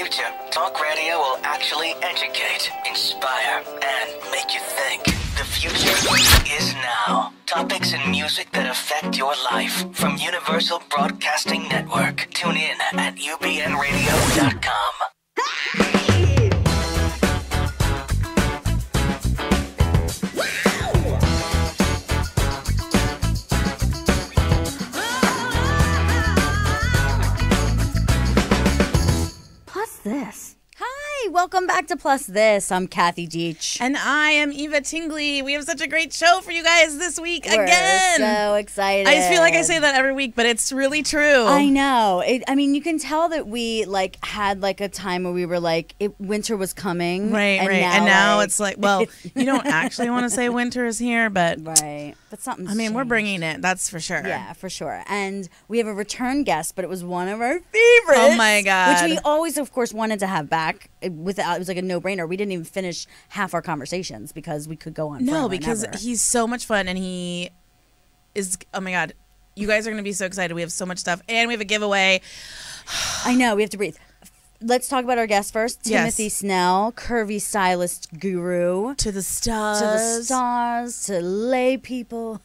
future, talk radio will actually educate, inspire, and make you think. The future is now. Topics and music that affect your life from Universal Broadcasting Network. Tune in at ubnradio.com. This. Hi, welcome back to Plus This. I'm Kathy Deach. And I am Eva Tingley. We have such a great show for you guys this week We're again. So excited. I just feel like I say that every week, but it's really true. I know. I mean, you can tell that we had a time where we were winter was coming. Right. And now it's like, well, you don't actually want to say winter is here, but right. But something's I mean, changed. we're bringing it. That's for sure. Yeah, for sure. And we have a return guest, but it was one of our favorites. Oh my God. Which we always, of course, wanted to have back. It was like a no-brainer. We didn't even finish half our conversations because we could go on forever. No, because he's so much fun and he is, oh my God. You guys are going to be so excited. We have so much stuff and we have a giveaway. I know. We have to breathe. Let's talk about our guest first. Yes. Timothy Snell, Curvy Stylist guru. To the stars. To the stars, to lay people.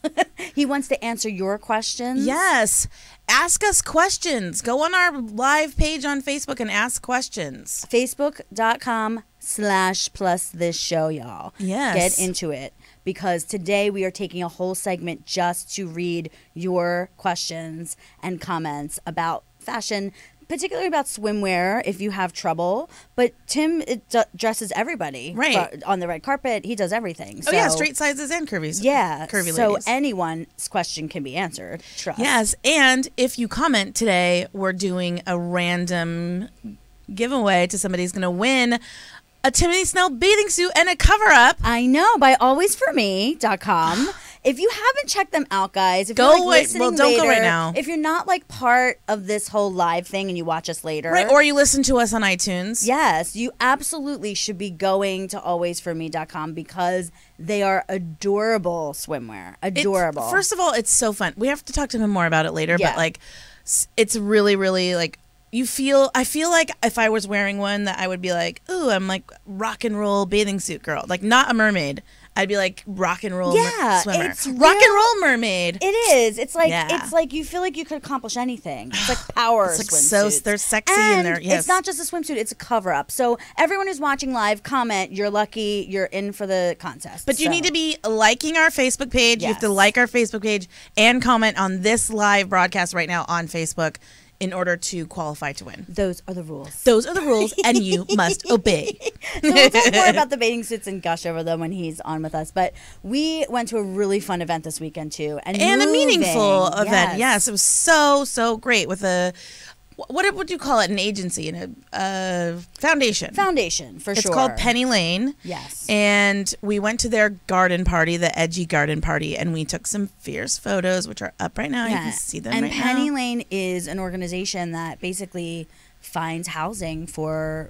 He wants to answer your questions. Yes. Ask us questions. Go on our live page on Facebook and ask questions. Facebook.com/plusthisshow, y'all. Yes. Get into it. Because today we are taking a whole segment just to read your questions and comments about fashion, particularly about swimwear if you have trouble. But Tim dresses everybody. Right. On the red carpet, he does everything. Oh, yeah, straight sizes and curvies. Yeah. Curvy so ladies. anyone's question can be answered. Trust. Yes, and if you comment today, we're doing a random giveaway to somebody who's going to win a Timothy Snell bathing suit and a cover-up. I know, by alwaysforme.com. If you haven't checked them out, guys, if Go you're listening well, don't later, go right now. If you're not part of this whole live thing and you watch us later. Right, or you listen to us on iTunes. Yes, you absolutely should be going to alwaysforme.com because they are adorable swimwear. Adorable. First of all, it's so fun. We have to talk to him more about it later, Yeah. but it's really, really I feel like if I was wearing one that I would be like, ooh, I'm like rock and roll bathing suit girl. Like not a mermaid. I'd be like rock and roll swimmer. It's rock and roll mermaid. It is. It's like Yeah. it's like you feel like you could accomplish anything. It's like power swimsuits. They're sexy and they're yes. It's not just a swimsuit, it's a cover up. So everyone who's watching live, comment, you're lucky, you're in for the contest. But you need to be liking our Facebook page. Yes. You have to like our Facebook page and comment on this live broadcast right now on Facebook in order to qualify to win. Those are the rules. Those are the rules, and you must obey. So we'll talk more about the bathing suits and gush over them when he's on with us. But we went to a really fun event this weekend, too. And a meaningful event. Yes. Yes, it was so great with a, what would you call it? An agency and a foundation. Foundation, for sure. It's called Penny Lane. Yes. And we went to their garden party, the edgy garden party, and we took some fierce photos, which are up right now. You can see them and right Penny now. Lane is an organization that basically finds housing for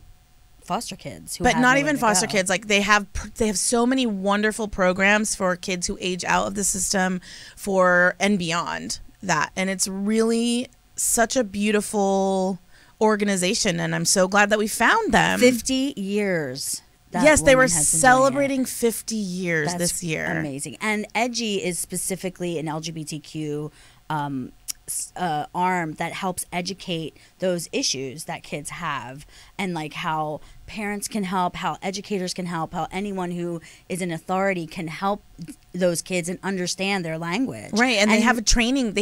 foster kids who But have not nowhere even to foster go. kids. Like they have so many wonderful programs for kids who age out of the system and beyond that. And it's really such a beautiful organization, and I'm so glad that we found them. 50 years. Yes, they were woman has been doing celebrating 50 years That's this year. Amazing. And Edgy is specifically an LGBTQ arm that helps educate those issues that kids have, and how parents can help, how educators can help, how anyone who is in authority can help those kids and understand their language. Right, and they have a training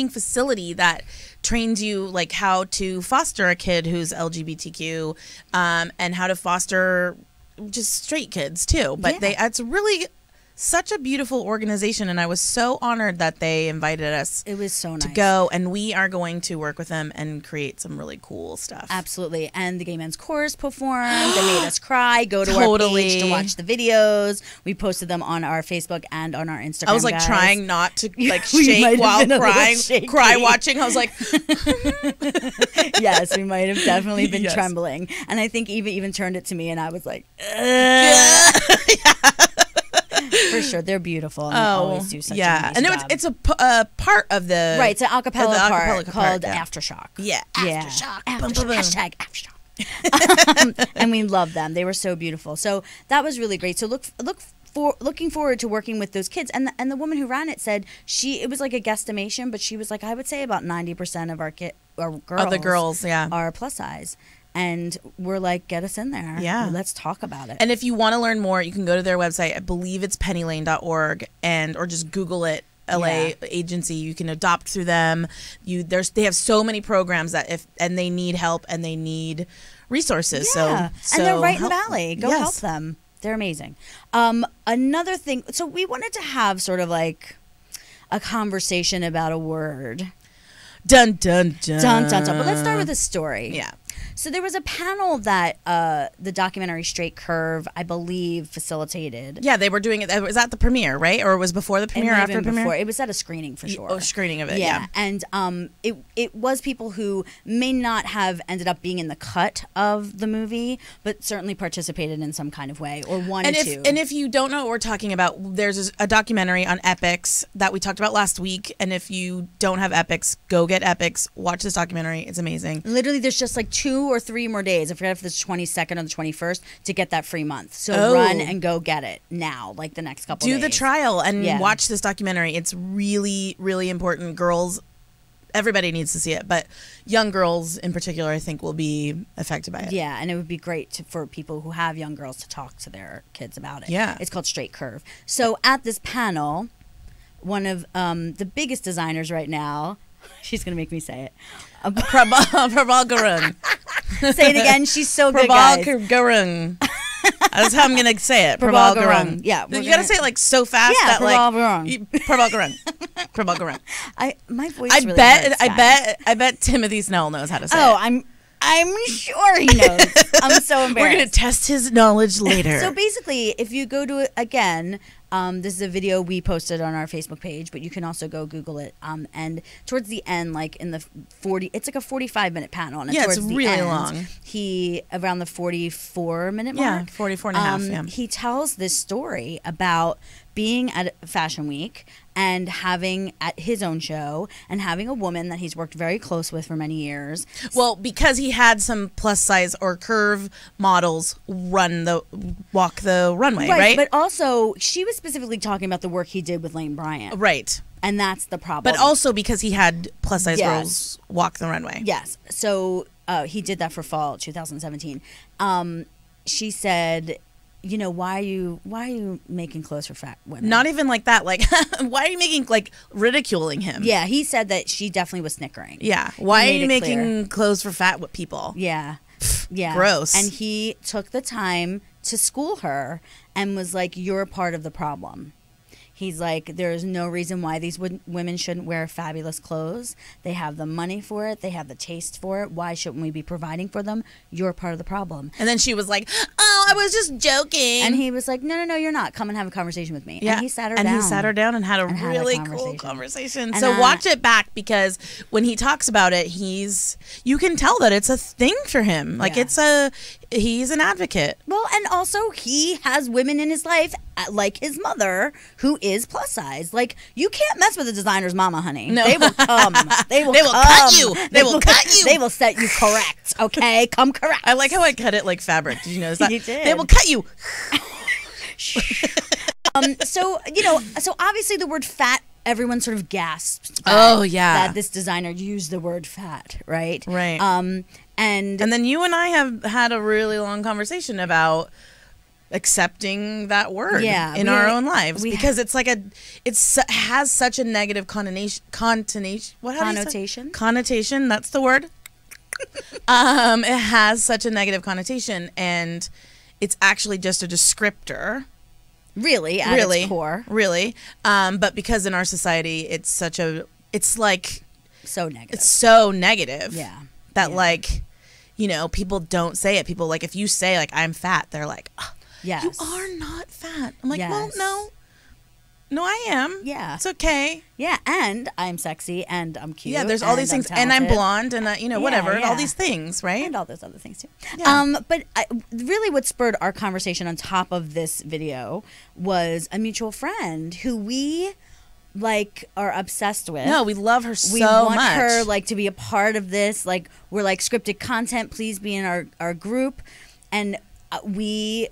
facility that trains you how to foster a kid who's LGBTQ, and how to foster just straight kids too. But it's really such a beautiful organization, and I was so honored that they invited us. It was so nice to go, and we are going to work with them and create some really cool stuff. Absolutely. And the Gay Men's Chorus performed. They made us cry. Go to our page to watch the videos. We posted them on our Facebook and on our Instagram. I was guys. trying not to shake while cry watching. I was like, yes, we might have definitely been trembling. And I think Eva even turned it to me, and I was like, yeah. For sure, they're beautiful. And they always do such a nice job. It's a part of the It's an acapella part called yeah. Aftershock. Yeah, Aftershock. Aftershock. Boom, boom, boom. Hashtag Aftershock. And we loved them. They were so beautiful. So that was really great. So looking forward to working with those kids. And the woman who ran it said it was like a guesstimation, but she was like, I would say about 90% of our girls are plus size. And we're like, get us in there. Yeah. Let's talk about it. And if you want to learn more, you can go to their website. I believe it's pennylane.org or just Google it. LA agency. You can adopt through them. They have so many programs and they need help and they need resources. Yeah. So and they're right in the valley. Go help them. They're amazing. Another thing. So we wanted to have sort of like a conversation about a word. Dun dun dun. Dun dun dun. But let's start with a story. Yeah. So there was a panel that the documentary Straight Curve, I believe, facilitated. Yeah, they were doing it. Was that the premiere, right? Or it was before the premiere, after the premiere? Before. It was at a screening for sure. Oh, screening of it, yeah. And it was people who may not have ended up being in the cut of the movie, but certainly participated in some kind of way or wanted to. And if you don't know what we're talking about, there's a documentary on Epix that we talked about last week. And if you don't have Epix, go get Epix. Watch this documentary. It's amazing. Literally, there's just like 2 or 3 more days. I forget if it's 22nd or the 21st to get that free month. So run and go get it now, like the next couple days. Do the trial and watch this documentary. It's really, really important. Girls, everybody needs to see it, but young girls in particular, I think, will be affected by it. Yeah, and it would be great for people who have young girls to talk to their kids about it. Yeah. It's called Straight Curve. So at this panel, one of the biggest designers right now, she's going to make me say it. Prabal Gurung. Say it again. She's so good, guys. guys. Gurung. That's how I'm going to say it. Prabal Gurung. Yeah. You got to say it like so fast that Prabal like Prabal Gurung. Prabal Gurung. My voice I really bet hurts, I bet Timothy Snell knows how to say it. Oh, I'm sure he knows. I'm so embarrassed. We're going to test his knowledge later. So basically, if you go to it again, this is a video we posted on our Facebook page, but you can also go Google it. And towards the end, like in the 40, it's like a 45-minute panel. And it's really long. He, around the 44-minute mark. Yeah, 44 and a half, yeah. He tells this story about being at Fashion Week and having at his own show and having a woman that he's worked very close with for many years. Well, because he had some plus size or curve models walk the runway, right? But also, she was specifically talking about the work he did with Lane Bryant. Right. And that's the problem. But also because he had plus size girls walk the runway. Yes. So he did that for fall 2017. She said, you know, why are you making clothes for fat women? Not even like that. Like, why are you making, like, ridiculing him? Yeah, he said that she definitely was snickering. Yeah. Why are you making clothes for fat people? Yeah. Yeah. Gross. And he took the time to school her and was like, you're a part of the problem. He's like, there's no reason why these women shouldn't wear fabulous clothes. They have the money for it. They have the taste for it. Why shouldn't we be providing for them? You're part of the problem. And then she was like, oh, I was just joking. And he was like, no, you're not. Come and have a conversation with me. Yeah. And he sat her down. And he sat her down and had a really cool conversation. And so watch it back, because when he talks about it, you can tell that it's a thing for him. Like he's an advocate. Well, and also he has women in his life, like his mother, who is plus size. Like, you can't mess with a designer's mama, honey. No. They will come. They will cut you. They will cut you. They will set you correct. Okay, come correct. I like how I cut it like fabric. Did you notice that? You did. They will cut you. So obviously the word fat, everyone sort of gasped. That this designer used the word fat, right? Right. And then you and I have had a really long conversation about accepting that word in our own lives, because it's like it has such a negative connotation. Connotation. That's the word. It has such a negative connotation, and it's actually just a descriptor. Really, at its core. Really. But because in our society, it's like so negative. It's so negative. Yeah. That like, people don't say it. People, like, if you say like I'm fat, they're like, oh, yes, you are not fat. I'm like, well, no, I am. Yeah, it's okay. Yeah, and I'm sexy and I'm cute. Yeah, there's all these things, and I'm blonde, and whatever, and all these things, right? And all those other things too. Yeah. But really, what spurred our conversation on top of this video was a mutual friend who we like are obsessed with. No, we love her so much. We want her like to be a part of this. Like we're like scripted content. Please be in our group, and we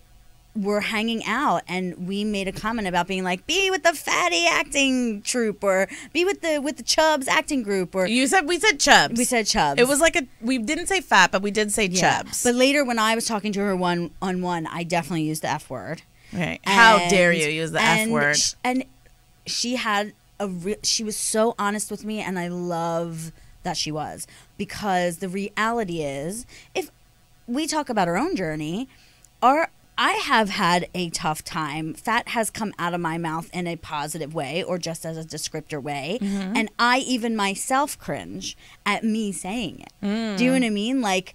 were hanging out, and we made a comment about being like, be with the fatty acting troupe, or be with the Chubs acting group, or we said Chubs. We said Chubs. It was like we didn't say fat, but we did say Chubs. But later when I was talking to her one-on-one, I definitely used the F word. Right. How dare you use the F word? And she had she was so honest with me, and I love that she was, because the reality is, if we talk about our own journey, I have had a tough time. Fat has come out of my mouth in a positive way, or just as a descriptor way. Mm-hmm. And I even myself cringe at me saying it. Do you know what I mean? Like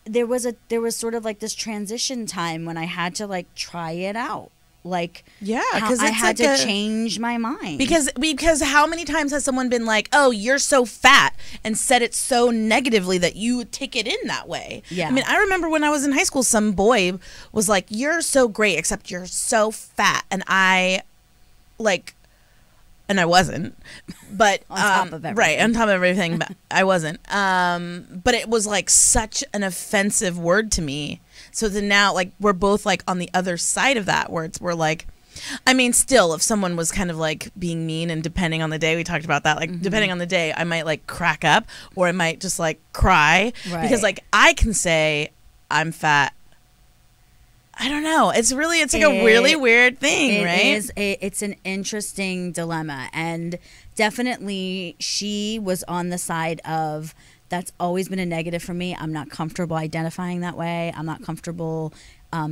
there was sort of like this transition time when I had to like try it out. Like, yeah, because I had to change my mind. Because how many times has someone been like, "Oh, you're so fat," and said it so negatively that you would take it in that way? Yeah. I mean, I remember when I was in high school, some boy was like, "You're so great, except you're so fat," and I wasn't, but on top of everything. Right, on top of everything, but I wasn't. But it was like such an offensive word to me. So then now, like, we're both like on the other side of that, where we're like, I mean, still, if someone was kind of like being mean, and depending on the day, we talked about that, like, depending on the day, I might like crack up, or I might just like cry, because like I can say I'm fat. I don't know. It's like a really weird thing, right? It's an interesting dilemma, and definitely she was on the side of, that's always been a negative for me. I'm not comfortable identifying that way. I'm not comfortable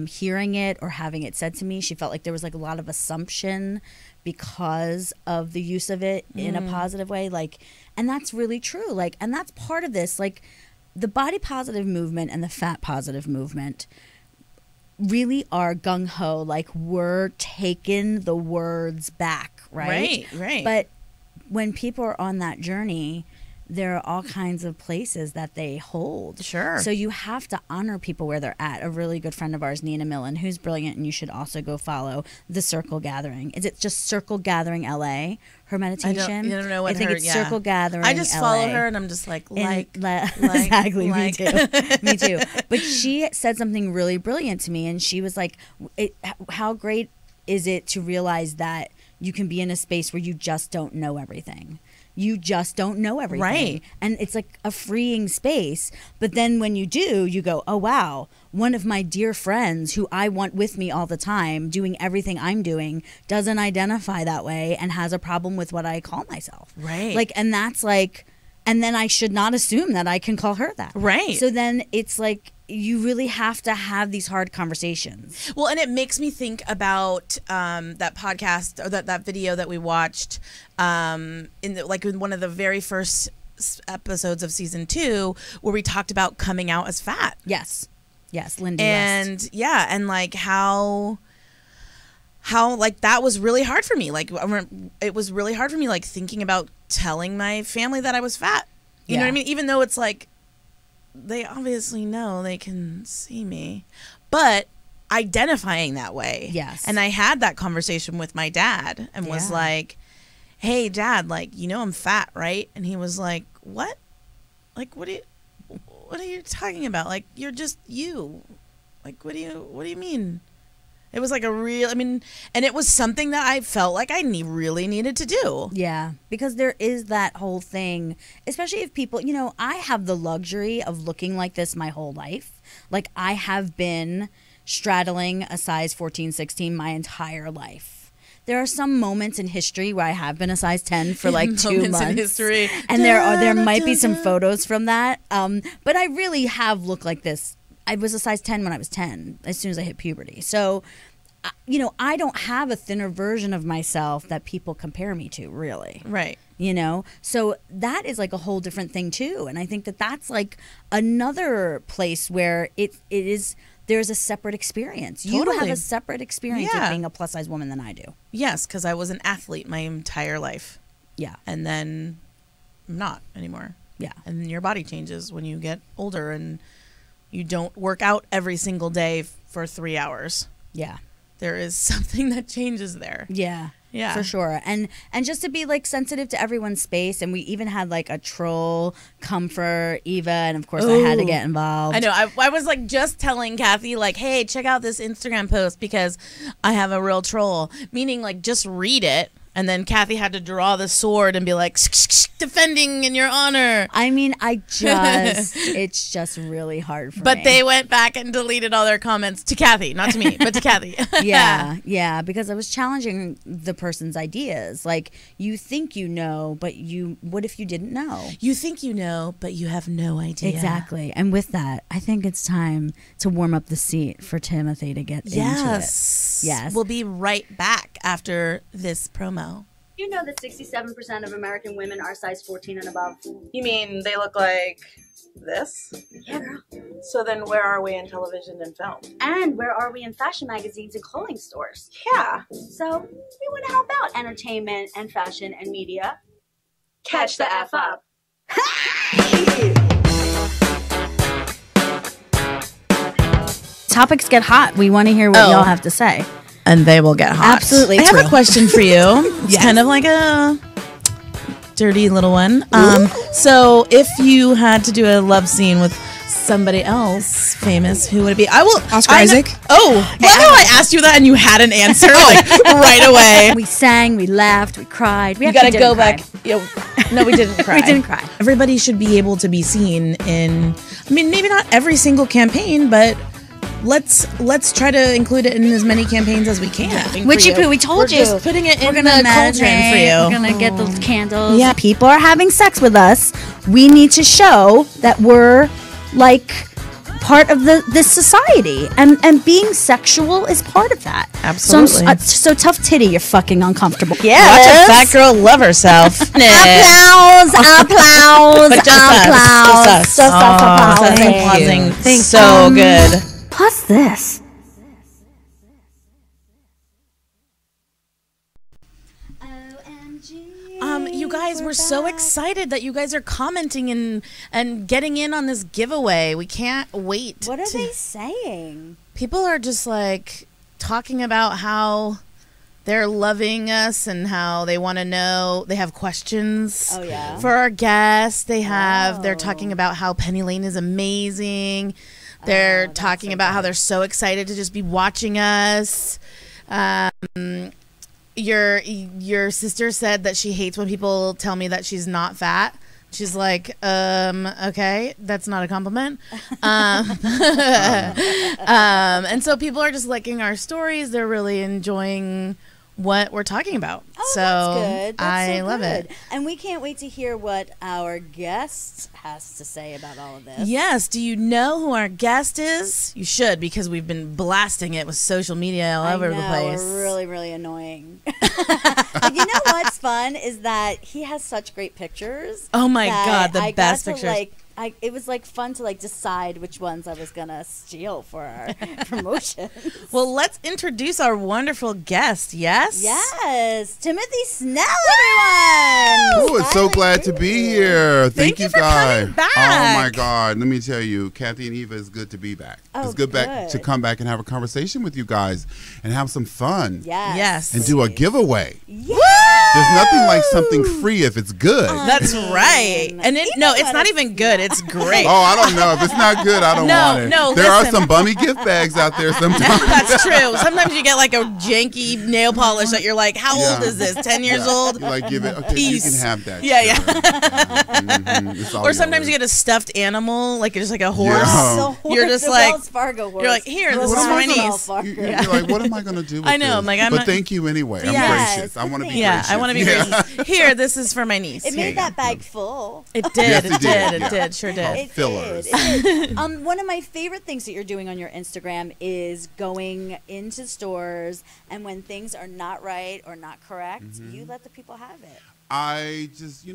hearing it or having it said to me. She felt like there was like a lot of assumption because of the use of it in a positive way. Like, and that's really true. Like, and that's part of this. Like, the body positive movement and the fat positive movement really are gung-ho. Like, we're taking the words back, right? Right. But when people are on that journey, there are all kinds of places that they hold. Sure. So you have to honor people where they're at. A really good friend of ours, Nina Millen, who's brilliant, and you should also go follow The Circle Gathering. Is it just Circle Gathering LA? Her meditation? You don't know what I think it's Circle Gathering I just LA. follow her, and I'm just like exactly, like. Me too. Me too. But she said something really brilliant to me, and she was like, how great is it to realize that you can be in a space where you just don't know everything. You just don't know everything. Right. And it's like a freeing space. But then when you do, you go, oh, wow, one of my dear friends who I want with me all the time, doing everything I'm doing, doesn't identify that way and has a problem with what I call myself. Right. Like, and that's like, and then I should not assume that I can call her that. Right. So then it's like, you really have to have these hard conversations. Well, and it makes me think about that podcast, or that video that we watched in one of the very first episodes of season 2, where we talked about coming out as fat. Yes, Lindy and West. Yeah, and like how like that was really hard for me. Like, it was really hard for me, like, thinking about telling my family that I was fat. You know what I mean? Even though it's like, they obviously know, they can see me, but identifying that way. Yes. And I had that conversation with my dad, and was like, hey, Dad, like, you know I'm fat, right? And he was like, what? Like, what are you talking about? Like, you're just you. Like, what do you mean? It was like and it was something that I felt like I really needed to do. Yeah, because there is that whole thing, especially if people, I have the luxury of looking like this my whole life. Like, I have been straddling a size 14, 16 my entire life. There are some moments in history where I have been a size 10 for like 2 months. In history. And there might be some photos from that. But I really have looked like this. I was a size 10 when I was 10, as soon as I hit puberty. So, I don't have a thinner version of myself that people compare me to, really. Right. So that is like a whole different thing, too. And I think that that's like another place where there's a separate experience. Totally. You have a separate experience with being a plus size woman than I do. Yes, because I was an athlete my entire life. Yeah. And then I'm not anymore. Yeah. And then your body changes when you get older, and you don't work out every single day for 3 hours. Yeah. There is something that changes there. Yeah. Yeah. For sure. And just to be like sensitive to everyone's space. And we even had like a troll come for Eva, and of course I had to get involved. I know. I was like just telling Kathy, like, hey, check out this Instagram post because I have a real troll. Meaning like just read it. And then Kathy had to draw the sword and be like, defending in your honor. I mean, it's just really hard for me. But they went back and deleted all their comments to Kathy, not to me, but to Kathy. Yeah, because I was challenging the person's ideas. Like, you think you know, but what if you didn't know? You think you know, but you have no idea. Exactly. And with that, I think it's time to warm up the seat for Timothy to get into it. Yes. We'll be right back after this promo. You know that 67% of American women are size 14 and above. You mean they look like this? Yeah, girl. So then where are we in television and film? And where are we in fashion magazines and clothing stores? Yeah. So we want to help out entertainment and fashion and media. Catch the F up. Topics get hot. We want to hear what y'all have to say. And they will get hot. Absolutely. I have a question for you. It's kind of like a dirty little one. So if you had to do a love scene with somebody else famous, who would it be? Oscar Isaac. Love how I asked you that and you had an answer like right away. We sang, we laughed, we cried. We You actually gotta go didn't back. No, we didn't cry. We didn't cry. Everybody should be able to be seen in, I mean, maybe not every single campaign, but let's try to include it in as many campaigns as we can. Witchy poo, we told you. We're just putting it in the meditate. cauldron for you. We're gonna get the candles. Yeah. People are having sex with us. We need to show that we're like part of this society, and being sexual is part of that. Absolutely. So tough titty, you're fucking uncomfortable. Watch a fat girl love herself. Applause, But just us. Just us applauding. Applauding. So good. Plus this. You guys, we're so excited that you guys are commenting and getting in on this giveaway. We can't wait. What are they saying? People are just like talking about how they're loving us and how they want to know. They have questions for our guests. They're talking about how Penny Lane is amazing. They're talking about how they're so excited to just be watching us. Your sister said that she hates when people tell me that she's not fat. She's like, okay, that's not a compliment. And so people are just liking our stories. They're really enjoying what we're talking about. Oh, so that's good. I love it. And we can't wait to hear what our guest has to say about all of this. Yes. Do you know who our guest is? You should, because we've been blasting it with social media all over the place. We're really, really annoying. But you know what's fun is that he has such great pictures. Oh my God, the best pictures. It was like fun to like decide which ones I was gonna steal for our promotion. Well, let's introduce our wonderful guest. Yes. Yes, Timothy Snell, everyone. Oh, it's so glad to be here. Thank you for guys. coming back. Oh my God, let me tell you, Kathy and Eva, it's good to be back. Oh, it's good back to come back and have a conversation with you guys and have some fun. Yes. And do a giveaway. Yes. There's nothing like something free if it's good. That's right. And it's not even good. It's great. Oh, I don't know. If it's not good, I don't want it. No, there are some bummy gift bags out there sometimes. That's true. Sometimes you get like a janky nail polish that you're like, how old is this? 10 years old? You like give it. Okay, Peace. you can have that. Yeah. It's all Or sometimes yours. you get a stuffed animal, like just like a horse. Yeah. You're just the like, Wells Fargo horse. you're like, here, this is for my niece. You're like, what am I going to do with I know, this? I'm like, but thank you anyway. I'm Yes, gracious. I want to be Yeah, gracious. I want to be gracious. Here, this is for my niece. It Here you made go. that bag full. It did. Yes, it it did. did. It did. Sure did. It Fillers. did. One of my favorite things that you're doing on your Instagram is going into stores, and when things are not right or not correct, you let the people have it. I just,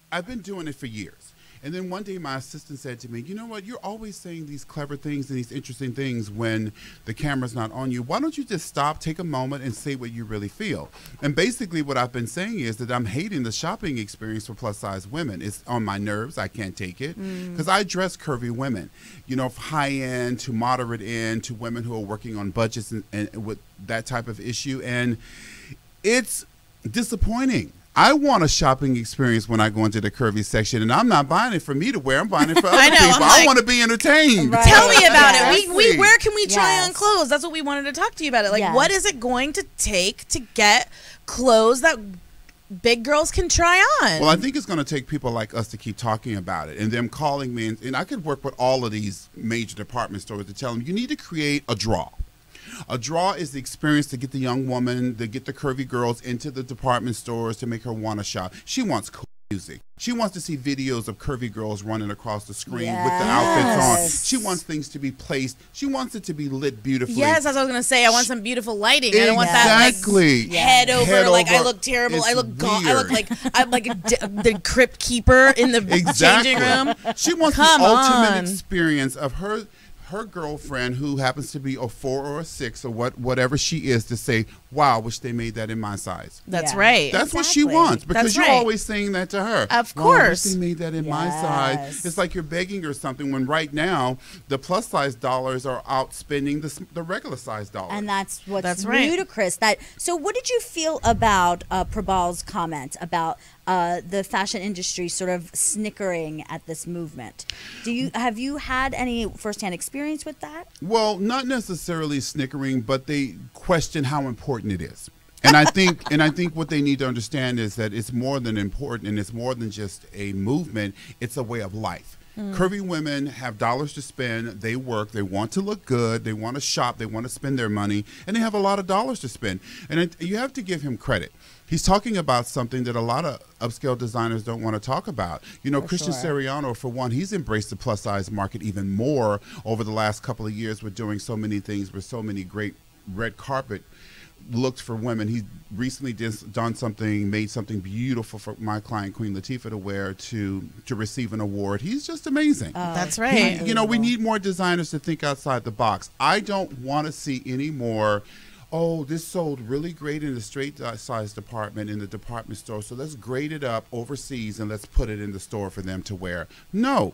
I've been doing it for years. And then one day my assistant said to me, you know what, you're always saying these clever things and these interesting things when the camera's not on you. Why don't you just stop, take a moment, and say what you really feel? And basically what I've been saying is that I'm hating the shopping experience for plus-size women. It's on my nerves. I can't take it. Because I dress curvy women, you know, high-end to moderate-end to women who are working on budgets and with that type of issue. And it's disappointing. I want a shopping experience when I go into the curvy section, and I'm not buying it for me to wear. I'm buying it for other people. I want to be entertained. Right. Tell me about Yes. it. Where can we try Yes. on clothes? That's what we wanted to talk to you about. It. Like, Yes. what is it going to take to get clothes that big girls can try on? Well, I think it's going to take people like us to keep talking about it and them calling me. And I could work with all of these major department stores to tell them you need to create a draw. A draw is the experience to get the young woman, to get the curvy girls into the department stores to make her want to shop. She wants cool music. She wants to see videos of curvy girls running across the screen with the outfits on. Yes. She wants things to be placed. She wants it to be lit beautifully. Yes, that's what I was gonna say. I want some beautiful lighting. I don't want that Exactly. like head over. Like I over. look terrible. It's I look gaunt. I look weird. like I'm like the crypt keeper in the Exactly. changing room. She wants Come the ultimate on. experience of her girlfriend, who happens to be a 4 or a 6 or whatever she is, to say, wow, wish they made that in my size. That's Yeah. right. That's what she Exactly. wants, because That's you're right. always saying that to her. Of Wow, I wish course. they made that in my size. Yes. It's like you're begging her something when right now the plus size dollars are outspending the regular size dollars. And that's what's That's right. ludicrous. So what did you feel about Prabal's comment about the fashion industry sort of snickering at this movement? Have you had any firsthand experience with that? Well, not necessarily snickering, but they question how important it is. And I think what they need to understand is that it's more than important, and it's more than just a movement. It's a way of life. Curvy women have dollars to spend. They work. They want to look good. They want to shop. They want to spend their money, and they have a lot of dollars to spend. And you have to give him credit. He's talking about something that a lot of upscale designers don't want to talk about. You know, Christian sure. Siriano, for one, he's embraced the plus size market even more over the last couple of years with doing so many things with so many great red carpet looks for women. He recently made something beautiful for my client Queen Latifah to wear to receive an award. He's just amazing. That's right. You know, we need more designers to think outside the box. I don't want to see any more, oh, this sold really great in the straight size department in the department store, so let's grade it up overseas and let's put it in the store for them to wear. No.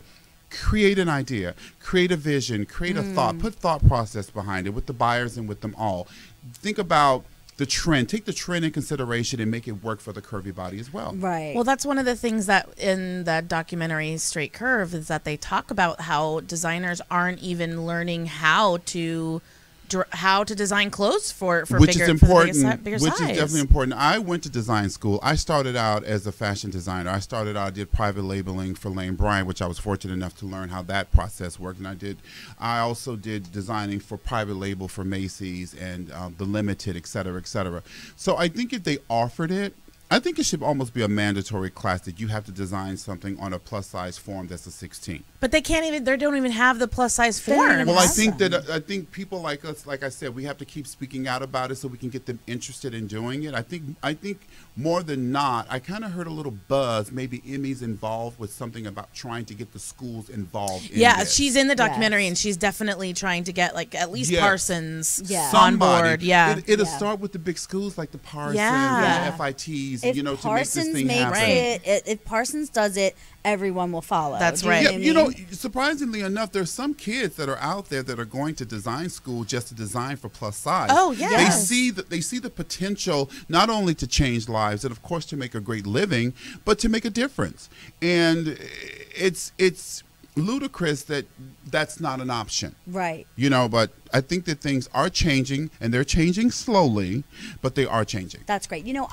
Create an idea, create a vision, create a thought, put thought process behind it with the buyers and with them all. Think about the trend, take the trend in consideration and make it work for the curvy body as well. Right. Well, that's one of the things that in that documentary Straight Curve is that they talk about how designers aren't even learning how to design clothes for Which bigger, is important. for the bigger Which size. is definitely important. I went to design school. I started out as a fashion designer. I did private labeling for Lane Bryant, which I was fortunate enough to learn how that process worked. And I also did designing for private label for Macy's and The Limited, et cetera, et cetera. So I think if they offered it, I think it should almost be a mandatory class that you have to design something on a plus size form that's a 16. But they can't even. They don't even have the plus size form. Well, I Awesome. think people like us, like I said, we have to keep speaking out about it so we can get them interested in doing it. I think more than not, I kind of heard a little buzz. Maybe Emmy's involved with something about trying to get the schools involved. Yeah, this. she's in the documentary, Yes. and she's definitely trying to get like at least Yes. Parsons Yeah. on Somebody. board. Yeah, It'll Yeah. start with the big schools like the Parsons Yeah. and the FITs, if you know, to make Parsons this thing makes happen. if Parsons does it, everyone will follow. That's Do you know right. what Yeah, I you know, mean? surprisingly enough, there's some kids that are out there that are going to design school just to design for plus size. Oh, yes. They see the potential not only to change lives and of course to make a great living, but to make a difference. And it's ludicrous that that's not an option. Right. You know, but I think that things are changing, and they're changing slowly, but they are changing. That's great. You know,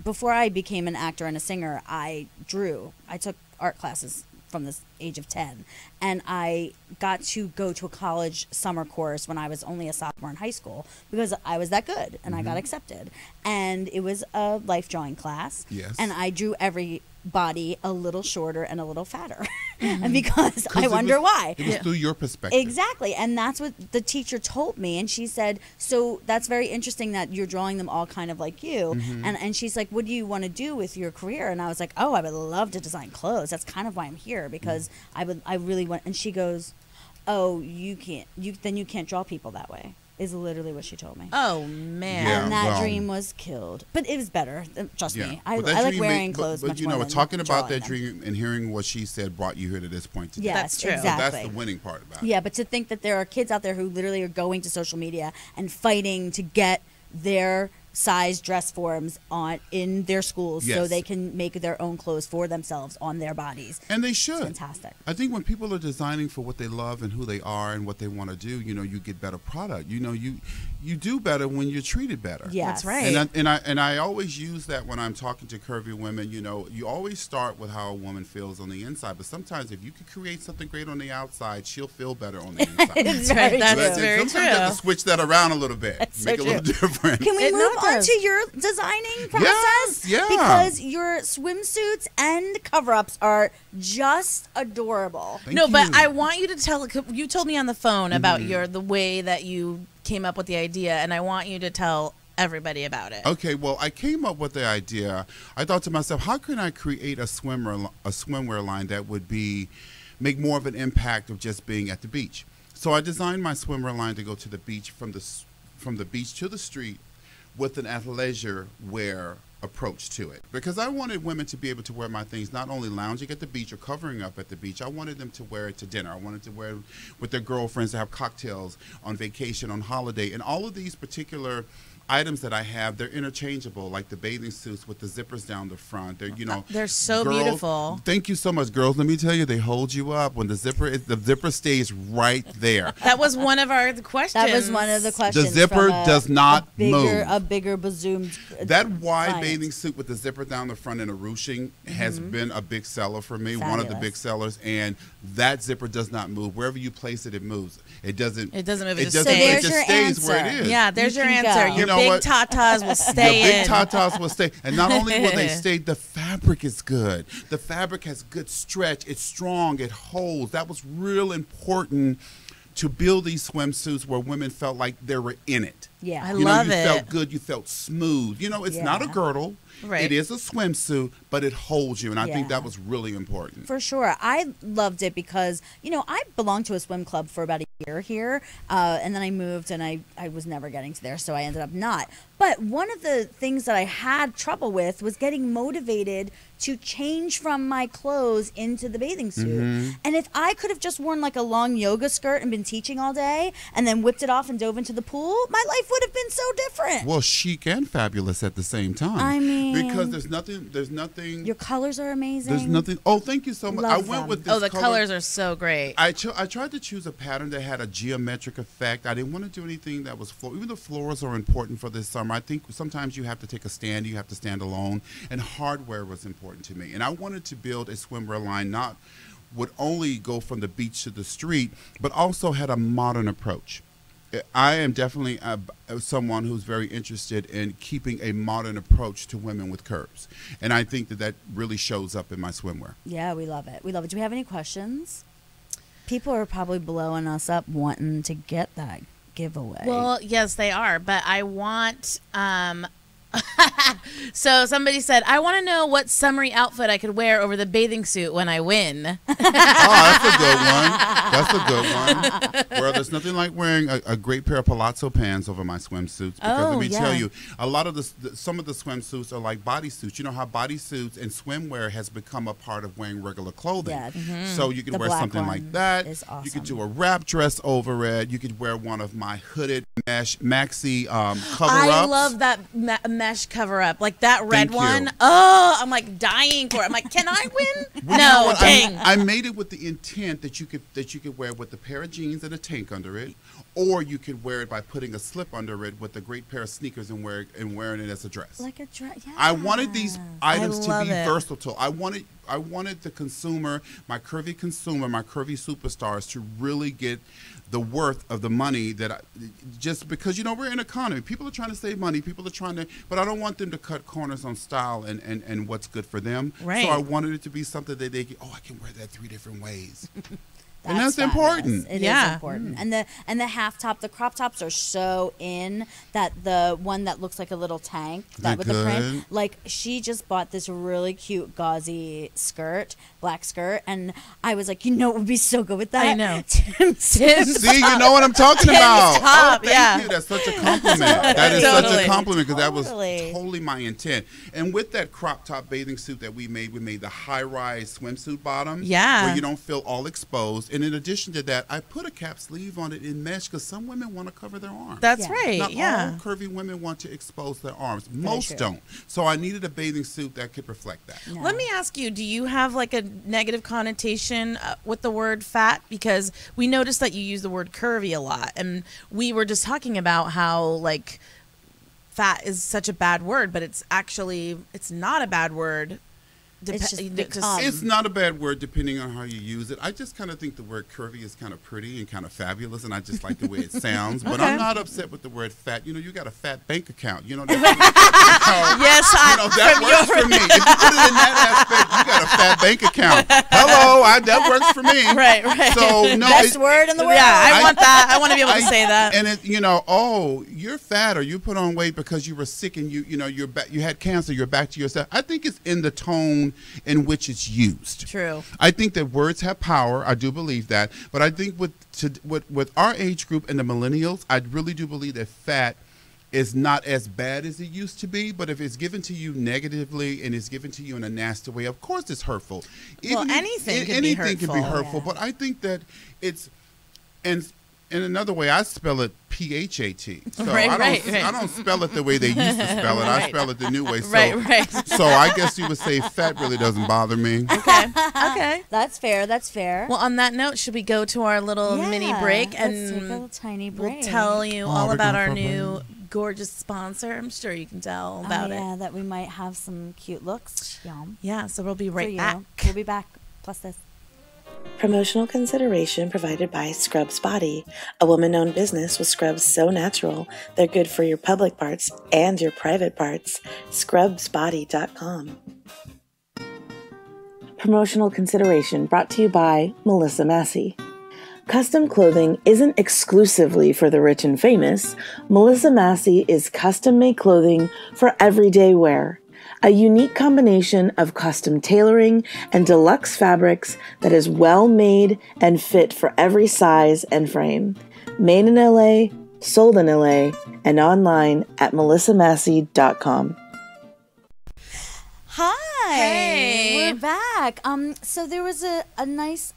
before I became an actor and a singer, I drew. I took art classes from the age of 10, and I got to go to a college summer course when I was only a sophomore in high school because I was that good and I got accepted. And it was a life drawing class. Yes. And I drew everybody a little shorter and a little fatter. and because I it wonder was- why. It was through your perspective. Exactly. And that's what the teacher told me. And she said, so that's very interesting that you're drawing them all kind of like you. And she's like, what do you want to do with your career? And I was like, oh, I would love to design clothes. That's kind of why I'm here, because I really want. And she goes, oh, you can't draw people that way, is literally what she told me. Oh man. Yeah, And that well- dream was killed. But it was better. Trust me. I But that like dream wearing but clothes much you more know, than talking about drawing that them. dream and hearing what she said brought you here to this point today. Yes, That's true. So exactly. That's the winning part about it. Yeah, but to think that there are kids out there who literally are going to social media and fighting to get their size dress forms in their schools so Yes. they can make their own clothes for themselves on their bodies. And they should. Fantastic. I think when people are designing for what they love and who they are and what they want to do, you know, you get better product. You know, you do better when you're treated better. Yes. That's right. And I always use that when I'm talking to curvy women. You know, you always start with how a woman feels on the inside, but sometimes if you can create something great on the outside, she'll feel better on the inside. It's right. very That's true. That's very Sometimes you have true. to switch that around a little bit, That's make so it a little true. different. Can we It move on does. to your designing process? Yes, yeah. Because your swimsuits and cover-ups are just adorable. Thank No, but you. I want you to tell. You told me on the phone about Mm-hmm. the way that you came up with the idea, and I want you to tell everybody about it. Okay, well, I came up with the idea. I thought to myself, how can I create a swimwear line that would make more of an impact of just being at the beach? So I designed my swimwear line to go to the beach, from the beach to the street, with an athleisure wear approach to it, because I wanted women to be able to wear my things not only lounging at the beach or covering up at the beach. I wanted them to wear it to dinner. I wanted to wear it with their girlfriends, to have cocktails on vacation, on holiday. And all of these particular items that I have, they're interchangeable, like the bathing suits with the zippers down the front. They're, you know, They're so girls- beautiful. Thank you so much, girls. Let me tell you, they hold you up when the zipper stays right there. That was one of our questions. That was one of the questions. zipper from does not move. A bigger bazoomed. That wide client. bathing suit with the zipper down the front and a ruching has been a big seller for me, one of the Fabulous. big sellers. And that zipper does not move. Wherever you place it, it moves. It doesn't. It doesn't move. It It just doesn't. stays. It just There's stays your where it answer. is. Yeah, there's You your can answer. go. Your You know big what? tatas will stay The big in. tatas will stay. And not only will they stay, the fabric is good. The fabric has good stretch. It's strong. It holds. That was real important to build these swimsuits where women felt like they were in it. Yeah. I You love know, you it. felt good. You felt smooth. You know, it's not a Yeah. girdle. Right. It is a swimsuit, but it holds you. And I think Yeah. that was really important. For sure. I loved it because, you know, I belonged to a swim club for about a year here. And then I moved and I was never getting to there. So I ended up not. But one of the things that I had trouble with was getting motivated to change from my clothes into the bathing suit. Mm-hmm. And if I could have just worn like a long yoga skirt and been teaching all day and then whipped it off and dove into the pool, my life would have been so different. Well, chic and fabulous at the same time. I mean, because there's nothing. your colors are amazing. There's nothing. Oh, thank you so much. Love I went them. with this. Oh, the color. colors are so great. I tried to choose a pattern that had a geometric effect. I didn't want to do anything that was floral. Even though florals are important for this summer, I think sometimes you have to take a stand. You have to stand alone. And hardware was important to me. And I wanted to build a swimwear line would only go from the beach to the street, but also had a modern approach. I am definitely someone who's very interested in keeping a modern approach to women with curves. And I think that really shows up in my swimwear. Yeah, we love it. We love it. Do we have any questions? People are probably blowing us up wanting to get that giveaway. Well, yes, they are. But I want. So somebody said, I want to know what summery outfit I could wear over the bathing suit when I win. Oh, that's a good one. That's a good one. Well, there's nothing like wearing a great pair of palazzo pants over my swimsuits. Because Oh, let me yeah. tell you, a lot of some of the swimsuits are like bodysuits. You know how bodysuits and swimwear has become a part of wearing regular clothing. Yeah. So you can The wear black something one like that. is You could awesome. do a wrap dress over it. You could wear one of my hooded mesh maxi cover-ups. I love that mesh cover up, like that red Thank you. one. Oh, I'm like dying for it. I'm like, can I win? Well, you know No, what? dang. I made it with the intent that you could wear it with a pair of jeans and a tank under it, or you could wear it by putting a slip under it with a great pair of sneakers and wearing it as a dress. like a dress. Yeah. I wanted these items to love be it. versatile. I wanted I wanted the consumer, my curvy consumer, my curvy superstars to really get the worth of the money that just because, you know, we're in an economy. People are trying to save money. People are trying to, but I don't want them to cut corners on style and what's good for them. Right. So I wanted it to be something that they can, I can wear that 3 different ways. And That's that's important. It Yeah. is important. And the half top, the crop tops are so in that the one that looks like a little tank They're that with the print. good. Like she just bought this really cute gauzy skirt, black skirt, and I was like, you know, it would be so good with that. I know. Tim's See, you know what I'm talking about. top, Thank yeah. you. That's such a compliment. That is such Totally. a compliment because that was Totally. totally my intent. And with that crop top bathing suit that we made the high-rise swimsuit bottom. Yeah. Where you don't feel all exposed. And in addition to that, I put a cap sleeve on it in mesh because some women want to cover their arms. That's Yeah. right. Not Yeah. all curvy women want to expose their arms. Most true. don't. So I needed a bathing suit that could reflect that. No. Let me ask you, do you have like a negative connotation with the word fat? Because we noticed that you use the word curvy a lot. And we were just talking about how like fat is such a bad word, but it's not a bad word. It's just become. It's not a bad word depending on how you use it. I just kind of think the word curvy is kind of pretty and kind of fabulous, and I just like the way it sounds. But I'm not upset with the word fat. You know, you got a fat bank account. You know, Yes, that works for me. If you put it in that aspect, you got a fat bank account. Hello, that works for me. Right. So no, Best word in the world. Yeah, I want that. I want to be able to say that. And it, you know, you're fat or you put on weight because you were sick and you had cancer. You're back to yourself. I think it's in the tone in which it's used. True. I think that words have power. I do believe that. But I think with our age group and the millennials, I really do believe that fat is not as bad as it used to be. But if it's given to you negatively and it's given to you in a nasty way, of course it's hurtful. Anything can be hurtful. But I think that it's and in another way, I spell it P-H-A-T. So Right. I don't spell it the way they used to spell it. I spell it the new way. So, Right. So I guess you would say fat really doesn't bother me. Okay. That's fair. That's fair. Well, on that note, should we go to our little mini break let's take a and little tiny break. we'll tell you Oh, all we're about going our for a new gorgeous sponsor. I'm sure you can tell about Yeah, it. that we might have some cute looks. Yum. Yeah, so we'll be For right you. back. We'll be back. Plus this. Promotional consideration provided by Scrubs Body, a woman-owned business with scrubs so natural they're good for your public parts and your private parts. ScrubsBody.com. Promotional consideration brought to you by Melissa Massey. Custom clothing isn't exclusively for the rich and famous. Melissa Massey is custom-made clothing for everyday wear. A unique combination of custom tailoring and deluxe fabrics that is well made and fit for every size and frame. Made in LA, sold in LA, and online at melissamassey.com. Hi. Hey. We're back. So there was a nice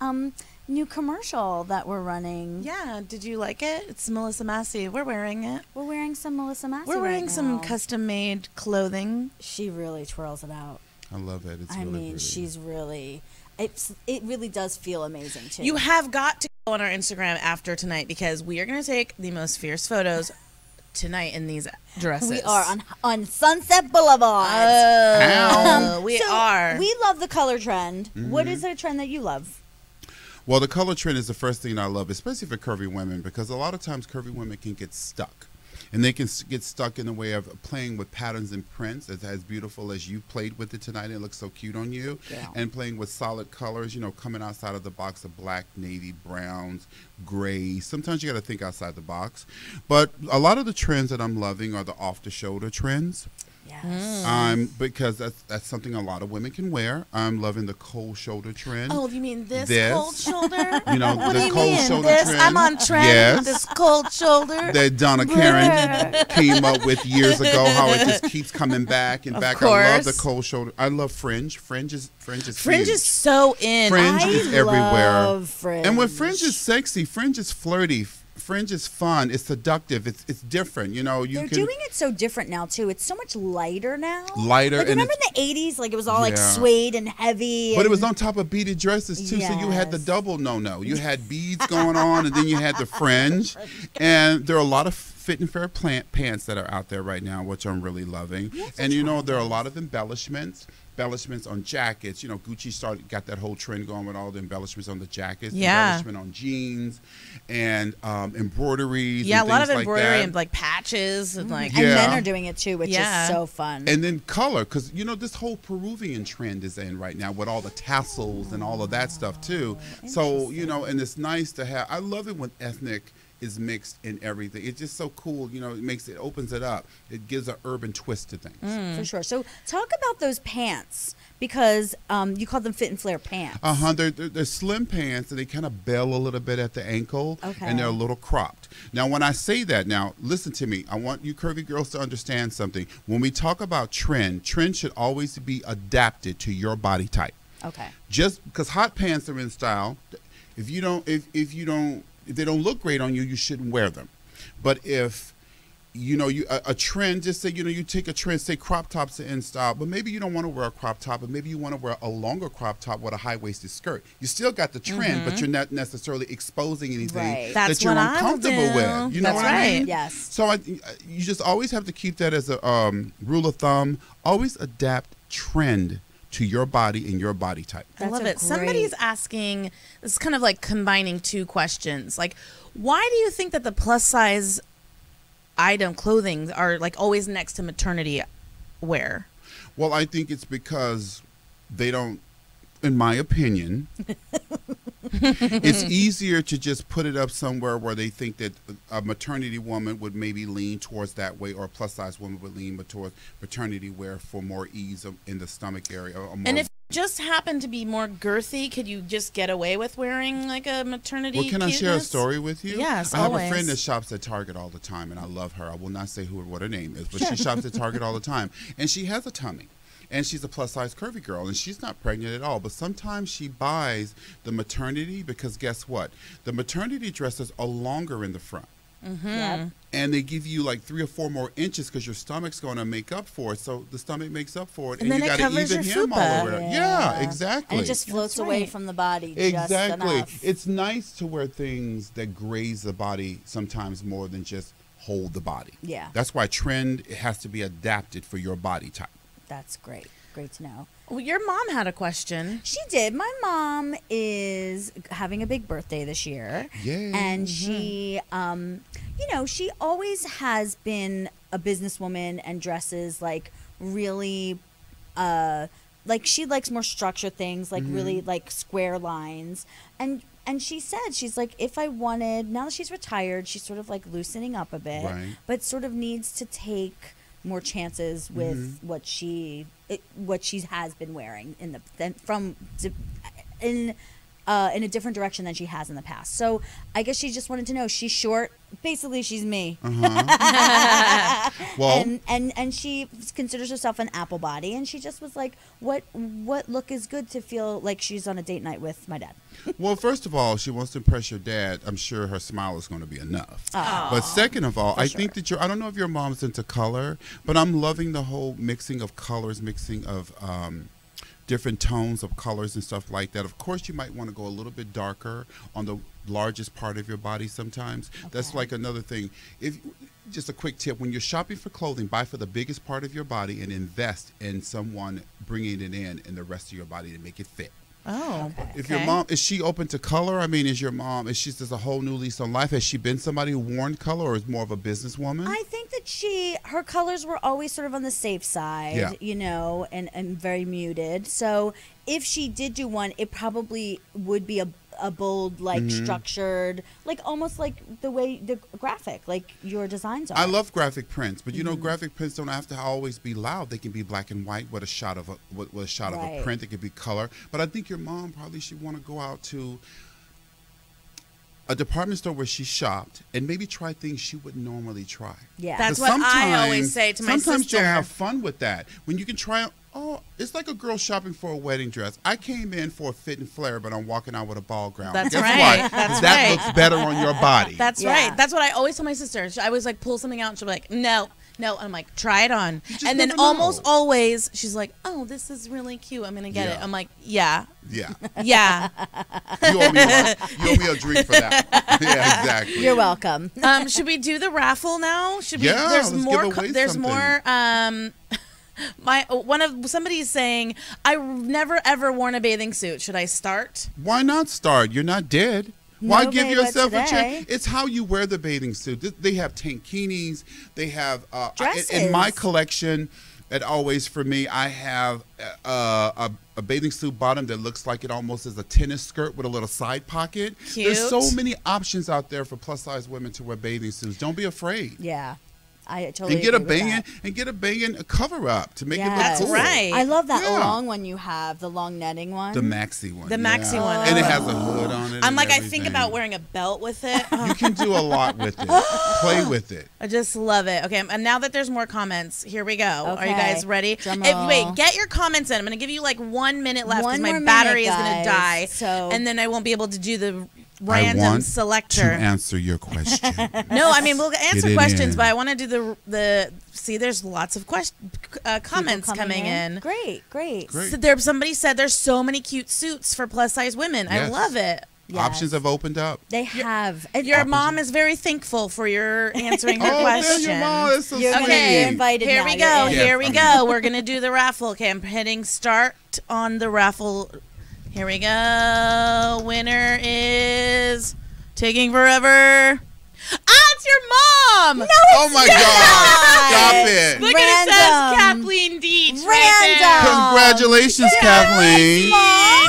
new commercial that we're running. Yeah, did you like it? It's Melissa Massey. We're wearing it. We're wearing some Melissa Massey. We're wearing right some now. custom-made clothing. She really twirls it out. I love it. It's I really mean, pretty. she's really. It really does feel amazing too. You have got to go on our Instagram after tonight because we are going to take the most fierce photos tonight in these dresses. We are on Sunset Boulevard. We So are. We love the color trend. What is a trend that you love? Well, the color trend is the first thing I love, especially for curvy women, because a lot of times curvy women can get stuck. And they can get stuck in the way of playing with patterns and prints, as beautiful as you played with it tonight. It looks so cute on you. Yeah. And playing with solid colors, coming outside of the box of black, navy, browns, grays. Sometimes you got to think outside the box. But a lot of the trends that I'm loving are the off-the-shoulder trends. Yes. Because that's something a lot of women can wear. I'm loving the cold shoulder trend. Oh, you mean this This. cold shoulder? What do the you cold mean? shoulder This? trend. I'm on trend. Yes. This cold shoulder. That Donna Karen came up with years ago. How it just keeps coming back and Of back. I love the course. cold shoulder. I love fringe. Fringe is Fringe huge. is so in. Fringe I is everywhere. love fringe. And when fringe is sexy, fringe is flirty. Fringe is fun. It's seductive. It's different. You They're can doing it so different now too. It's so much lighter now. Lighter, Like and remember in the '80s, like it was all like Yeah. suede and heavy. But it was and- on top of beaded dresses too, so you had the Yes. double no. You had beads going on, and then you had the fringe. And there are a lot of fit and fair pants that are out there right now, which I'm really loving. And you know, there are a lot of embellishments on jackets. You know, Gucci got that whole trend going with all the embellishments on the jackets, embellishment on jeans, and embroideries. Yeah, and a lot of things embroidery like and like patches and like. And men are doing it too, which is so fun. And then color, because you know this whole Peruvian trend is in right now with all the tassels and all of that stuff too. So you know, and it's nice to have. I love it when ethnic is mixed in everything. It's just so cool. You know, it opens it up. It gives an urban twist to things. For sure. So talk about those pants, because you call them fit and flare pants. They're slim pants, and they kind of bell a little bit at the ankle, and they're a little cropped. Now, when I say that, now listen to me. I want you curvy girls to understand something. When we talk about trend should always be adapted to your body type. Okay. Just because hot pants are in style, if they don't look great on you, you shouldn't wear them. But if you know a trend, just say you take a trend, say crop tops are in style, but maybe you don't want to wear a crop top, but maybe you want to wear a longer crop top with a high-waisted skirt. You still got the trend, but you're not necessarily exposing anything that you're uncomfortable with. You know what I mean? Yes. So you just always have to keep that as a rule of thumb. Always adapt trend to your body and your body type. I love it. Somebody's asking, this is kind of like combining two questions. Like, why do you think that the plus size item clothing are like always next to maternity wear? Well, I think it's because they don't, in my opinion, it's easier to just put it up somewhere where they think that a maternity woman would maybe lean towards that way, or a plus size woman would lean towards maternity wear for more ease in the stomach area. And if you just happen to be more girthy, could you just get away with wearing like a maternity Well, can cuteness? I share a story with you? Yes, I have always. a friend that shops at Target all the time, and I love her. I will not say what her name is, but she shops at Target all the time. And she has a tummy. And she's a plus-size curvy girl, and she's not pregnant at all. But sometimes she buys the maternity because guess what? The maternity dresses are longer in the front. Yep. And they give you like 3 or 4 more inches because your stomach's going to make up for it. So the stomach makes up for it, and then you it got to covers even your him all fupa. over. Yeah, exactly. And it just floats away from the body. Exactly. Just enough. It's nice to wear things that graze the body sometimes more than just hold the body. Yeah. That's why trend, it has to be adapted for your body type. That's great. Great to know. Well, your mom had a question. She did. My mom is having a big birthday this year. Yay. And she, she always has been a businesswoman and dresses like really, like she likes more structured things, like really like square lines. And she said, she's like, if I wanted, now that she's retired, she's sort of like loosening up a bit, but sort of needs to take more chances with what she has been wearing in a different direction than she has in the past. So I guess she just wanted to know, she's short. Basically, she's me. Well, and she considers herself an apple body, and she just was like, what look is good to feel like she's on a date night with my dad? well, first of all, she wants to impress your dad. I'm sure her smile is going to be enough. But second of all, I think that I don't know if your mom's into color, but I'm loving the whole mixing of colors, mixing of different tones of colors and stuff like that. Of course, you might want to go a little bit darker on the largest part of your body sometimes. That's like another thing. Just a quick tip, when you're shopping for clothing, buy for the biggest part of your body and invest in someone bringing it in the rest of your body to make it fit. Oh, If your mom, is she open to color? I mean, is she just a whole new lease on life? Has she been somebody who worn color, or is more of a businesswoman? I think that her colors were always sort of on the safe side, and very muted. So if she did do one, it probably would be a bold, like structured, like almost like the way the graphic, like your designs are. I love graphic prints, but you know, graphic prints don't have to always be loud. They can be black and white with a shot of a print. It could be color. But I think your mom probably should want to go out to a department store where she shopped and maybe try things she wouldn't normally try. Yeah, that's what I always say to my sister. Sometimes you'll have fun with that when you can try. Oh, it's like a girl shopping for a wedding dress. I came in for a fit and flare, but I'm walking out with a ball gown. That's Guess right. what? That's that right. looks better on your body. That's right. That's what I always tell my sister. I always like pull something out and she'll be like, no, No, I'm like, try it on. just And then never know. almost always, she's like, oh, this is really cute. I'm going to get it. Yeah. I'm like, yeah. Yeah. Yeah. You owe me a drink for that. Yeah, exactly. You're welcome. Should we do the raffle now? Should we? Yeah, There's let's more. give away There's something. more. Somebody's saying I've never ever worn a bathing suit. Should I start? Why not start? You're not dead. Why No, give babe, yourself but a today- chance? It's how you wear the bathing suit. They have tankinis. They have Dresses. in my collection. It always for me. I have a bathing suit bottom that looks like it almost is a tennis skirt with a little side pocket. Cute. There's so many options out there for plus size women to wear bathing suits. Don't be afraid. Yeah. I totally And get a agree with banging cover up to make it look Yes. cool. Right. that. I love that Yeah. long one you have, the long netting one. The maxi one. The maxi one. And it Oh. has a hood on it. I'm and like, I think everything. about wearing a belt with it. You can do a lot with it. Play with it. I just love it. Okay, and now that there's more comments, here we go. Are you Okay. guys ready? Drum Wait, roll. get your comments in. I'm going to give you like 1 minute left because One my more battery minute, is going to guys. die. So- and then I won't be able to do the I random want selector. to answer your question. No, I mean, we'll answer it questions, in. but I want to do the see, there's lots of comments People coming in. Great. Great. So somebody said there's so many cute suits for plus size women. I Yes. love it. Yes. Options have opened up. They have. Your mom is very thankful for your answering her Oh, question. there's your mom. That's so You're sweet. Okay, You're invited here now. we You're go. in. Yes, Here we I'm go. We're gonna do the raffle. Okay, I'm hitting start on the raffle. Here we go. Winner is taking forever. It's your mom. No, Oh my God! Stop it! Look at it says Random. Kathleen Deach Random. right there. Congratulations, Kathleen!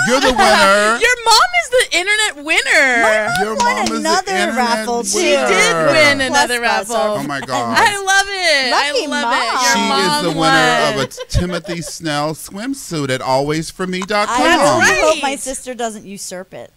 You're the winner. Your mom is the internet winner. Your won mom is the another internet raffle, too. She winner. did win another Plus raffle. our- Oh my God! I love it. Lucky I love mom. it. Your She mom is the winner won. of a Timothy Snell swimsuit at alwaysforme.com. I really right. hope my sister doesn't usurp it.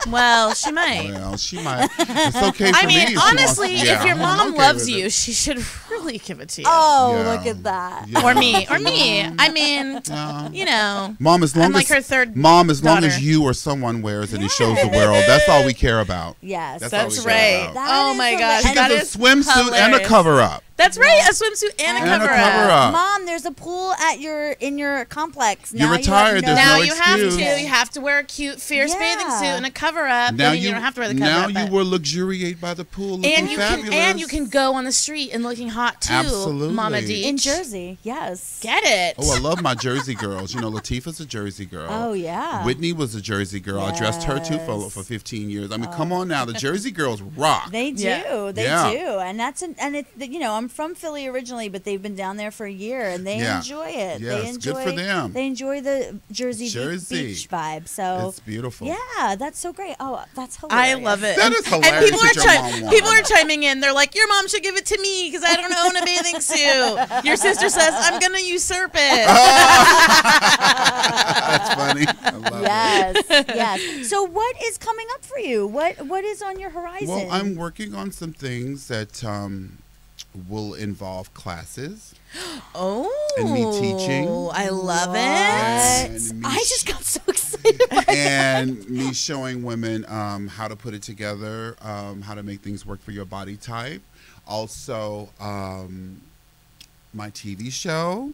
Well, she might. Well, she might. It's okay for I me. mean, if she wants- honestly, Yeah, if your I'm mom okay loves with you, it. she should really give it to you. Oh, Yeah. look at that. Yeah. Or me. Or me. I mean, Yeah. you know. Mom, as long I'm like as her third Mom, as long daughter. as you or someone wears it and shows the world, that's all we care about. Yes. That's all That's we care right. about. That Oh is my the gosh. way- She That gets is a swimsuit and a hilarious. cover up. That's right. A swimsuit and a And a cover cover up. up. Mom, there's a pool at in your complex. You're Now retired, You there's Now no you have excuse. to. You have to wear a cute, fierce bathing Yeah. suit and a cover up. Now You don't have to wear the cover now up. you but- will luxuriate by the pool, looking and you fabulous. can go on the street and looking hot too. Absolutely. Mama D. in Jersey. Yes. Get it. Oh, I love my Jersey girls. You know, Latifah's a Jersey girl. Oh yeah. Whitney was a Jersey girl. I dressed her too for 15 years. I mean, come on now, the Jersey girls rock. They do. Yeah. They Yeah. do. And I'm from Philly originally, but they've been down there for a year and they Yeah. enjoy it. Yes, they good enjoy for them. They enjoy the Jersey beach vibe. So It's beautiful. yeah, that's so great. Oh, that's I hilarious. love it. That is And hilarious people that are your mom won. people are chiming in. They're like, "Your mom should give it to me because I don't own a bathing suit." Your sister says, "I'm gonna usurp it." That's funny. I love it. Yes. So what is coming up for you? What is on your horizon? Well, I'm working on some things that will involve classes. Oh, And me teaching. I love it. And me I just got so excited. and me showing women how to put it together, how to make things work for your body type. Also, my TV show.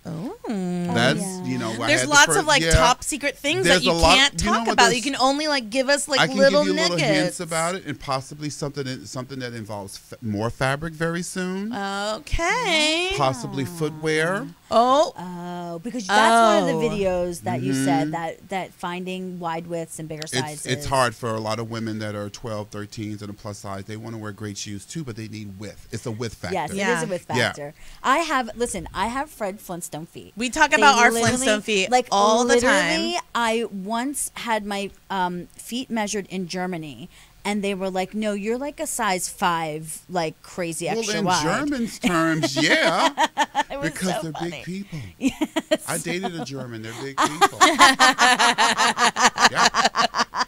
Oh. That's yeah. where I There's had the lots first- of like yeah. top secret things There's that you a lot- can't you know talk what, about. there's- You can only like give us like I can little give you nuggets. little hints about it, and possibly something that involves more fabric very soon. Okay. Possibly footwear. Oh. Oh, because that's one of the Oh. videos that you said that finding wide widths and bigger sizes. It's hard for a lot of women that are 12, 13s and a plus size. They want to wear great shoes too, but they need width. It's a width factor. Yes, it Yeah. is a width Yeah. factor. I have Fred Flintstone feet. We talk They about our literally- Flintstone feet like all the literally, time. I once had my feet measured in Germany, and they were like, "No, you're like a size 5, like crazy Well, extra in wide." German's terms, yeah, It was because so they're funny. big people. Yes. I dated a German. They're big people. Yeah,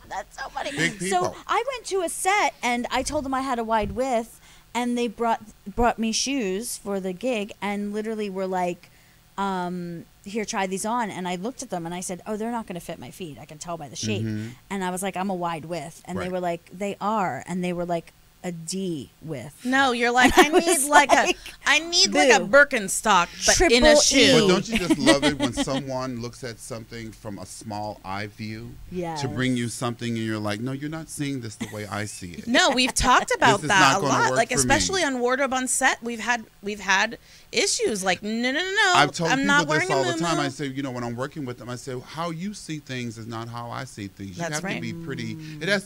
That's so funny. Big people. So I went to a set and I told them I had a wide width, and they brought me shoes for the gig, and literally were like, "Here, try these on." And I looked at them and I said, "Oh, they're not going to fit my feet. I can tell by the shape." And I was like, "I'm a wide width," and they Right. were like, "They are," and they were like, a D with. No, you're like, I need like a Birkenstock, but in a Triple shoe. E. But don't you just love it when someone looks at something from a small eye view Yes. to bring you something and you're like, no, you're not seeing this the way I see it. No, we've talked about This is that not a gonna lot. work Like for especially me. on wardrobe on set, we've had issues. Like no, I've told I'm people not this wearing all a the time. muumuu. I say, when I'm working with them, I say, how you see things is not how I see things. You That's have right. to be pretty. It has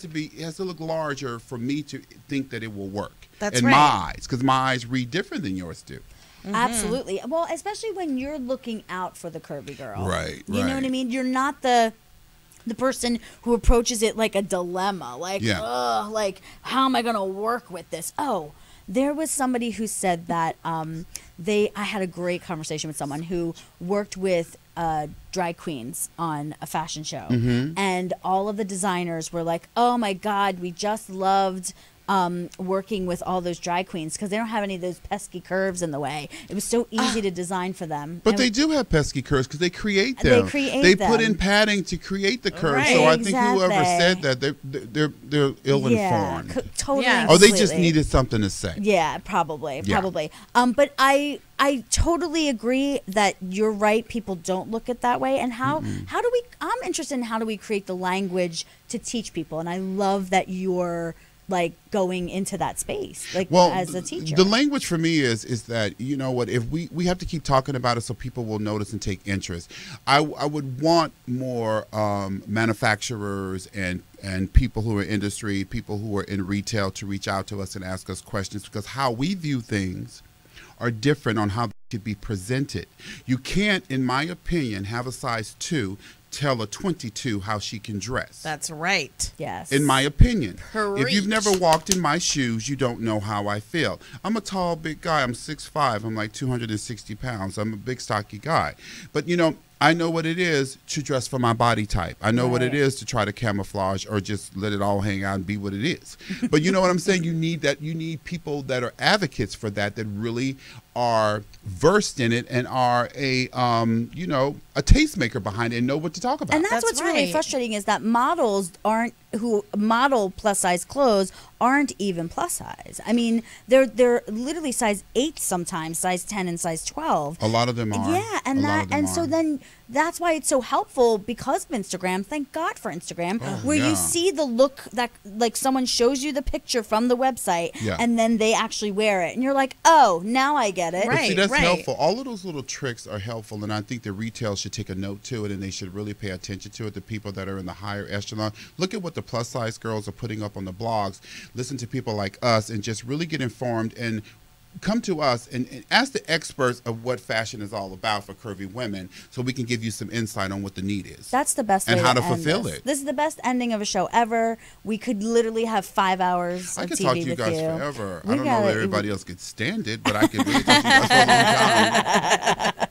to look larger for me to think that it will work. That's in right. my eyes, because my eyes read different than yours do. Absolutely. Well, especially when you're looking out for the curvy girl. Right, You know right. what I mean? You're not the person who approaches it like a dilemma. Like, Yeah. ugh, like, how am I going to work with this? Oh, there was somebody who said that I had a great conversation with someone who worked with drag queens on a fashion show. And all of the designers were like, oh my God, we just loved working with all those drag queens because they don't have any of those pesky curves in the way. It was so easy to design for them. But And they do have pesky curves because they create They them. create They put them. in padding to create the curves. Right. So I think whoever Exactly. said that, they're ill-informed. Totally. Yeah. Or they just completely. needed something to say. Yeah, probably. Yeah. But I totally agree that you're right. People don't look at that way. And how do we? I'm interested in how do we create the language to teach people. And I love that you're like going into that space, like as a teacher. The language for me is that, you know what, if we have to keep talking about it so people will notice and take interest. I would want more manufacturers and people who are in industry, people who are in retail to reach out to us and ask us questions, because how we view things are different on how they should be presented. You can't, in my opinion, have a size 2 tell a 22 how she can dress. That's right. Yes. In my opinion. If you've Preach. never walked in my shoes, you don't know how I feel. I'm a tall, big guy. I'm 6'5". I'm like 260 pounds. I'm a big, stocky guy. But, I know what it is to dress for my body type. I know what it Right. is to try to camouflage or just let it all hang out and be what it is. But you know what I'm saying? You need that. You need people that are advocates for that really are versed in it and are a tastemaker behind it and know what to talk about. And that's what's really right. frustrating is that models who model plus size clothes aren't even plus size. I mean, they're literally size 8 sometimes, size 10 and size 12. A lot of them are. Yeah, and so then that's why it's so helpful because of Instagram. Thank God for Instagram, where yeah. you see the look that like someone shows you the picture from the website, Yeah. and then they actually wear it, and you're like, oh, now I get it. Right. But see, that's helpful. All of those little tricks are helpful, and I think the retail should take a note to it, and they should really pay attention to it. The people that are in the higher echelon, look at what the plus size girls are putting up on the blogs. Listen to people like us, and just really get informed and come to us and ask the experts of what fashion is all about for curvy women, so we can give you some insight on what the need is. That's the best And way how to to end fulfill this. it. This is the best ending of a show ever. We could literally have 5 hours I of could TV talk to you with guys you. forever. We I don't know gotta- if everybody else could stand it, but I could really talk to you guys for a long time.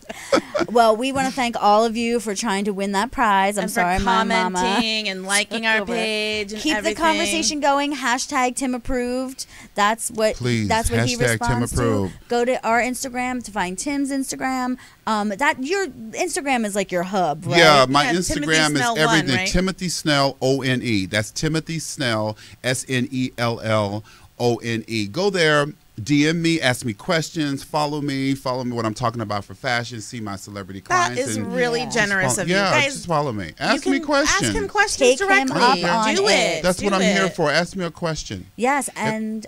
Well, we want to thank all of you for trying to win that prize. I'm And sorry, for my mama. commenting and liking our Over. page and Keep everything. the conversation going. Hashtag Tim approved. That's what. Please, That's what he hashtag Tim responds to. approved. Go to our Instagram to find Tim's Instagram. That your Instagram is like your hub, right? Yeah, my Yeah, Timothy Instagram is Snell everything. 1, right? Timothy Snell, ONE. That's Timothy Snell, SNELLONE. Go there. DM me, ask me questions, follow me what I'm talking about for fashion, see my celebrity That clients. is and really Yeah. generous of you yeah, guys. just follow me. you Ask me can questions. Ask him questions Take him directly. up on Do it. it. That's Do what I'm here it. for. Ask me a question. Yes, and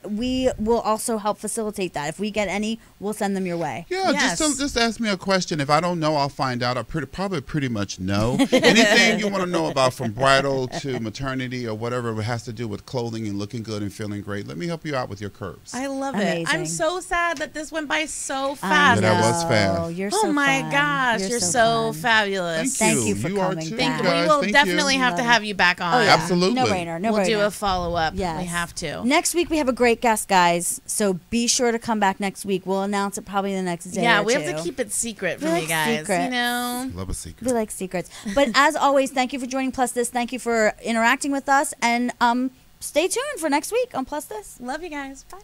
we will also help facilitate that. If we get any, we'll send them your way. Yeah, Yes. just ask me a question. If I don't know, I'll find out. I probably pretty much know. Anything you want to know about, from bridal to maternity or whatever it has to do with clothing and looking good and feeling great, let me help you out with your curves. I love it. I'm Amazing. so sad that this went by so I fast. Yeah, that was know. fast. You're Oh so my fun. gosh, you're so fun. fabulous. Thank you for You are coming too, back. We guys. will Thank definitely you. have to have you back on. Oh, yeah. Absolutely. No brainer. No We'll brainer. do a follow up. Yes. We have to. Next week we have a great guest, guys. So be sure to come back next week. We'll announce it probably the next day. Yeah, or we two. have to keep it secret We from like you guys. secrets. You know. Love a secret. We like secrets. But as always, thank you for joining Plus This. Thank you for interacting with us, and stay tuned for next week on Plus This. Love you guys. Bye.